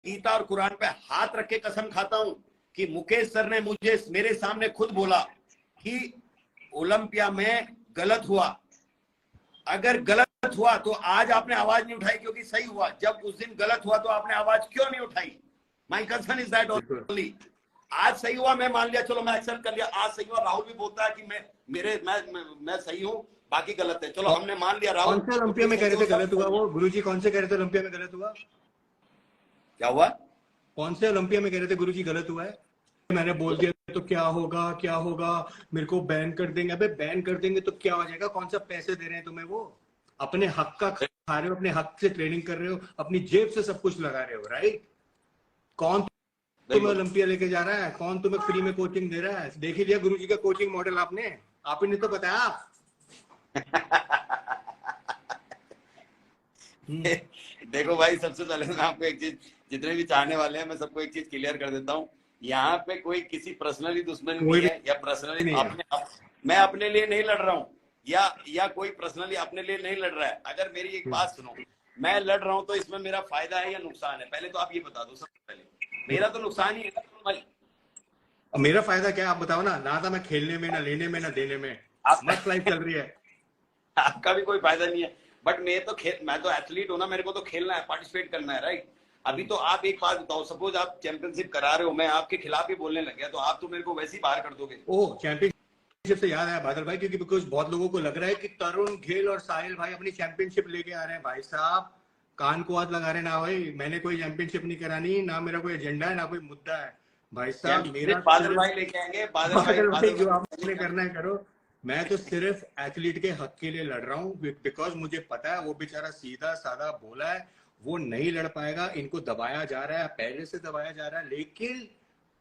गीता और कुरान पे हाथ रख के कसम खाता हूं कि मुकेश सर ने मुझे मेरे सामने खुद बोला कि ओलंपिया में गलत हुआ। अगर गलत हुआ तो आज आपने आवाज नहीं उठाई क्योंकि सही हुआ। जब उस दिन गलत हुआ तो आपने आवाज क्यों नहीं उठाई? My concern is that only. आज सही हुआ, मैं मान लिया, चलो मैं एक्सेप्ट कर लिया, आज सही हुआ। राहुल भी बोलता है कि मैं सही हूँ, बाकी गलत है, चलो हमने मान लिया। राहुल कौन से ओलंपिया में कह रहे थे गलत हुआ? वो गुरुजी कौन से कह रहे थे ओलंपिया में गलत हुआ? क्या हुआ? कौन से ओलंपिया में कह रहे थे गुरुजी गलत हुआ है? मैंने बोल दिया तो क्या होगा, क्या होगा, मेरे को बैन कर देंगे। अबे बैन कर देंगे तो क्या हो जाएगा? कौन सा पैसे दे रहे हैं तुम्हें? वो अपने हक का खा रहे हो, अपने हक से ट्रेनिंग कर रहे हो, अपनी जेब से सब कुछ लगा रहे हो, राइट? कौन तुम्हें ओलंपिया लेके जा रहा है? कौन तुम्हें फ्री में कोचिंग दे रहा है? देख ही लिया गुरुजी का कोचिंग मॉडल आपने, आप ही ने तो बताया। देखो भाई, सबसे पहले मैं आपको एक चीज, जितने भी चाहने वाले हैं, मैं सबको एक चीज क्लियर कर देता हूँ। यहाँ पे कोई किसी पर्सनली दुश्मन नहीं है, या पर्सनली मैं अपने लिए नहीं लड़ रहा हूँ, या कोई पर्सनली अपने लिए नहीं लड़ रहा है। अगर मेरी एक बात सुनो, मैं लड़ रहा हूँ तो इसमें मेरा फायदा है या नुकसान है? पहले तो आप ये बता दो। सबसे पहले मेरा तो नुकसान ही है भाई। मेरा फायदा क्या है आप बताओ ना। ना था मैं खेलने में, ना लेने में, ना देने में, मस्त लाइफ चल रही है। आपका भी कोई फायदा नहीं है, बट मैं तो एथलीट हूं ना, मेरे को तो खेलना है, पार्टिसिपेट करना है, राइट? अभी तो आप एक बात बताओ, सपोज आप चैंपियनशिप करा रहे हो, मैं आपके खिलाफ ही बोलने लग गया, तो आप तो मेरे को वैसे ही बाहर कर दोगे। ओह, चैंपियनशिप से याद आया बादल भाई, क्योंकि बिकॉज बहुत लोगों को लग रहा है कि तरुण खेल और साहिल भाई अपनी चैंपियनशिप लेके आ रहे हैं। भाई साहब कान को हाथ लगा रहे ना भाई, मैंने कोई चैंपियनशिप नहीं करानी, ना मेरा कोई एजेंडा है, ना कोई मुद्दा है। भाई साहब मेरा बादल भाई लेके आएंगे, बादल भाई जो आपने करना है करो। मैं तो सिर्फ एथलीट के हक के लिए लड़ रहा हूँ, बिकॉज मुझे पता है वो बेचारा सीधा साधा बोला है, वो नहीं लड़ पाएगा। इनको दबाया जा रहा है, पहले से दबाया जा रहा है, लेकिन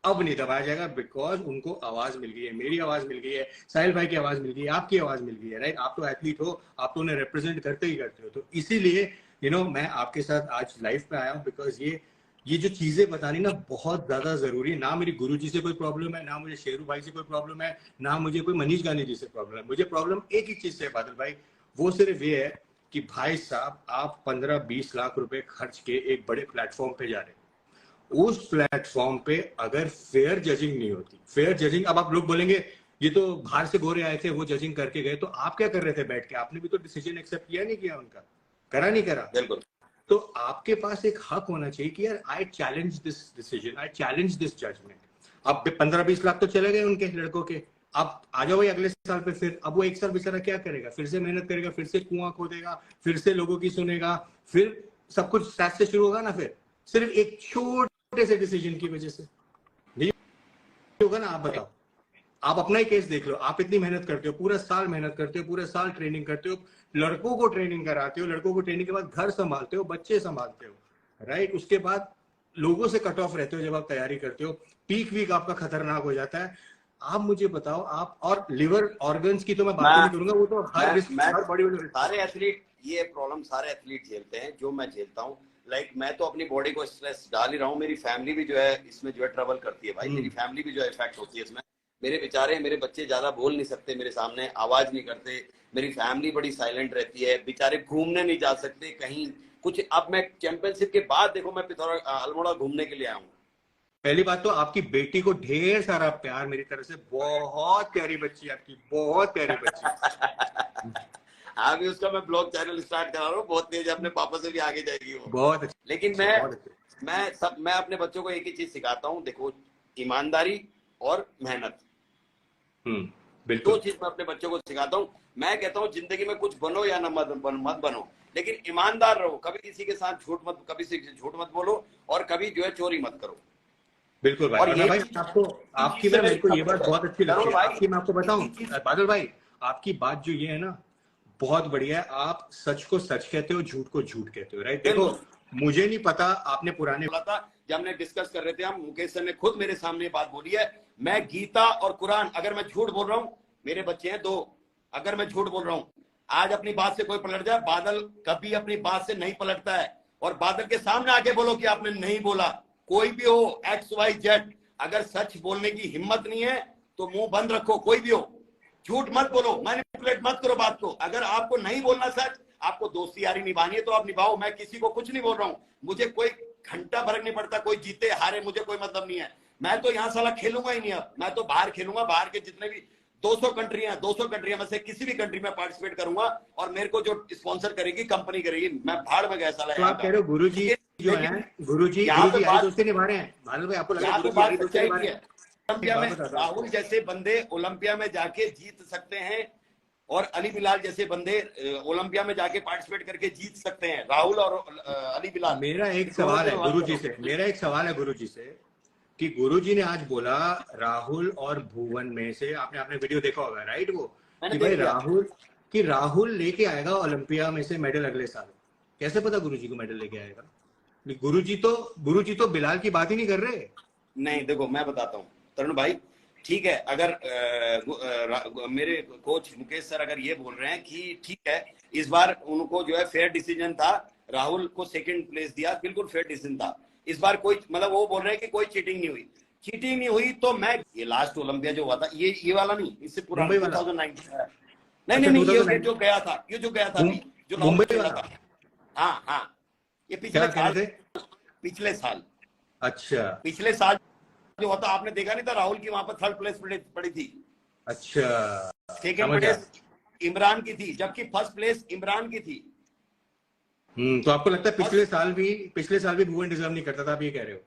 अब नहीं दबाया जाएगा, बिकॉज उनको आवाज मिल गई है। मेरी आवाज मिल गई है, साहिल भाई की आवाज मिल गई है, आपकी आवाज मिल गई है, राइट? आप तो एथलीट हो, आप तो उन्हें रिप्रेजेंट करते ही करते हो। तो इसीलिए मैं आपके साथ आज लाइव पे आया हूँ, बिकॉज ये जो चीजें बतानी ना बहुत ज्यादा जरूरी है। ना मेरी गुरुजी से कोई प्रॉब्लम है, ना मुझे शेरू भाई से कोई प्रॉब्लम है, ना मुझे कोई मनीष गांधी जी से प्रॉब्लम है। मुझे प्रॉब्लम एक ही चीज से है बादल भाई, वो सिर्फ ये है कि भाई साहब आप 15-20 लाख रुपए खर्च के एक बड़े प्लेटफॉर्म पे जा रहे हो। उस प्लेटफॉर्म पे अगर फेयर जजिंग नहीं होती, फेयर जजिंग, अब आप लोग बोलेंगे ये तो बाहर से गोरे आए थे, वो जजिंग करके गए, तो आप क्या कर रहे थे बैठ के? आपने भी तो डिसीजन एक्सेप्ट किया नहीं किया उनका? करा नहीं करा? बिल्कुल। तो आपके पास एक हक होना चाहिए कि यार I challenge this decision, I challenge this judgement. अब 15-20 लाख तो चले गए उनके लड़कों के, अब आ जाओ भाई अगले साल पे फिर। अब वो एक साल बेचारा क्या करेगा? फिर से मेहनत करेगा, फिर से कुआं खोदेगा, फिर से लोगों की सुनेगा, फिर सब कुछ स्टार्ट से शुरू होगा ना। फिर सिर्फ एक छोटे से डिसीजन की वजह से नहीं होगा ना। आप बताओ, आप अपना ही केस देख लो। आप इतनी मेहनत करते हो, पूरा साल मेहनत करते हो, पूरे साल ट्रेनिंग करते हो, लड़कों को ट्रेनिंग कराते हो, लड़कों को ट्रेनिंग के बाद घर संभालते हो, बच्चे संभालते हो, राइट? उसके बाद लोगों से कट ऑफ रहते हो जब आप तैयारी करते हो, पीक वीक आपका खतरनाक हो जाता है। आप मुझे बताओ, आप और लिवर ऑर्गन्स की तो मैं बात नहीं करूंगा, वो तो हर बॉडी सारे एथलीट, ये प्रॉब्लम सारे एथलीट झेलते हैं जो मैं झेलता हूँ। लाइक मैं तो अपनी बॉडी को स्ट्रेस डाल ही रहा हूँ, मेरी फैमिली भी जो है इसमें जो है ट्रबल करती है भाई, मेरी फैमिली भी जो है इफेक्ट होती है इसमें। मेरे बेचारे, मेरे बच्चे ज्यादा बोल नहीं सकते मेरे सामने, आवाज नहीं करते, मेरी फैमिली बड़ी साइलेंट रहती है, बेचारे घूमने नहीं जा सकते कहीं कुछ। अब मैं चैंपियनशिप के बाद देखो मैं अल्मोड़ा घूमने के लिए आया हूँ। पहली बात तो आपकी बेटी को ढेर सारा प्यार मेरी तरफ से, बहुत प्यारी बच्ची आपकी, बहुत प्यारी बच्ची। अभी उसका मैं ब्लॉग चैनल स्टार्ट करा रहा हूँ, बहुत तेज, अपने पापा से भी आगे जाएगी वो, बहुत अच्छी। लेकिन मैं अपने बच्चों को एक ही चीज सिखाता हूँ, देखो ईमानदारी और मेहनत, दो चीज मैं अपने बच्चों को सिखाता हूँ। मैं कहता हूँ जिंदगी में कुछ बनो या मत बनो, लेकिन ईमानदार रहो, कभी किसी के साथ कभी झूठ मत बोलो, और कभी जो है चोरी मत करो। बिल्कुल भाई। और भाई आपकी मेरे को ये बात बहुत अच्छी लगती है आपकी। मैं आपको बताऊं बादल भाई, आपकी बात जो ये है ना बहुत बढ़िया है। आप सच को सच कहते हो, झूठ को झूठ कहते हो, राइट? देखो मुझे नहीं पता, आपने पुराने बोला था जब हमने डिस्कस कर रहे थे हम, मुकेश सर ने खुद मेरे सामने बात बोली है, मैं गीता और कुरान, अगर मैं झूठ बोल रहा हूँ, मेरे बच्चे हैं 2, अगर मैं झूठ बोल रहा हूँ, आज अपनी बात से कोई पलट जाए, बादल कभी अपनी बात से नहीं पलटता है। और बादल के सामने आके बोलो कि आपने नहीं बोला, कोई भी हो XYZ, अगर सच बोलने की हिम्मत नहीं है तो मुंह बंद रखो, कोई भी हो, झूठ मत बोलो, मैनिपुलेट मत करो बात को। अगर आपको नहीं बोलना सच, आपको दोस्ती यारी निभानी है तो आप निभाओ, मैं किसी को कुछ नहीं बोल रहा हूँ, मुझे कोई घंटा फर्क नहीं पड़ता, कोई जीते हारे मुझे कोई मतलब नहीं है। मैं तो यहाँ साला खेलूंगा ही नहीं, अब मैं तो बाहर खेलूंगा। बाहर के जितने भी 200 कंट्रियां में से किसी भी कंट्री में पार्टिसिपेट करूंगा, और मेरे को जो स्पॉन्सर करेगी कंपनी करेगी। मैं भाड़ में गया साला। तो आप कह रहे हो गुरुजी जो है, गुरुजी यारी दोस्ती निभा रहे हैं बादल भाई, आपको लग रहा है गुरुजी यारी दोस्ती निभा रहे हैं? ओलंपिया में राहुल जैसे बंदे ओलंपिया में जाके जीत सकते हैं, और अली बिलाल जैसे बंदे ओलंपिया में जाके पार्टिसिपेट करके जीत सकते हैं। राहुल और अली बिलाल। मेरा एक सवाल है गुरुजी से, मेरा एक सवाल है गुरुजी से कि गुरुजी ने आज बोला राहुल और भुवन में से, आपने वीडियो देखा होगा राइट, वो कि भाई राहुल लेके आएगा ओलंपिया में से मेडल अगले साल। कैसे पता गुरुजी को मेडल लेके आएगा? गुरुजी तो बिलाल की बात ही नहीं कर रहे। नहीं देखो मैं बताता हूँ तरुण भाई, ठीक है, अगर मेरे कोच मुकेश सर अगर ये बोल रहे हैं कि ठीक है इस बार उनको जो है फेयर डिसीजन था, राहुल को सेकंड प्लेस दिया, बिल्कुल फेयर डिसीजन था इस बार, कोई मतलब वो बोल रहे हैं कि कोई चीटिंग नहीं हुई। तो मैं ये लास्ट ओलंपिया जो हुआ था, ये वाला नहीं, इससे पुराना 2019 नहीं ये जो गया था जो मुंबई वाला था। हाँ ये पिछले साल अच्छा पिछले साल जो होता, आपने देखा नहीं था राहुल की वहां पर थर्ड प्लेस पड़ी थी। अच्छा, सेकंड प्लेस इमरान की थी, जबकि फर्स्ट प्लेस इमरान की थी। तो आपको लगता है पिछले साल भी भुवन डिजर्व नहीं करता था, आप ये कह रहे हो?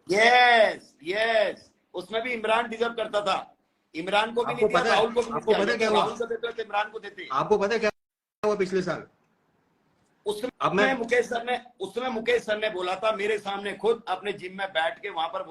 यस उसमें भी इमरान डिजर्व करता था। इमरान को भी नहीं दिया, राहुल को भी नहीं दिया। पता क्या हुआ? राहुल को देते तो इमरान को देते। आपको पता क्या हुआ पिछले साल? उसमें मुकेश सर ने बोला था मेरे सामने खुद अपने जिम में बैठ के वहां पर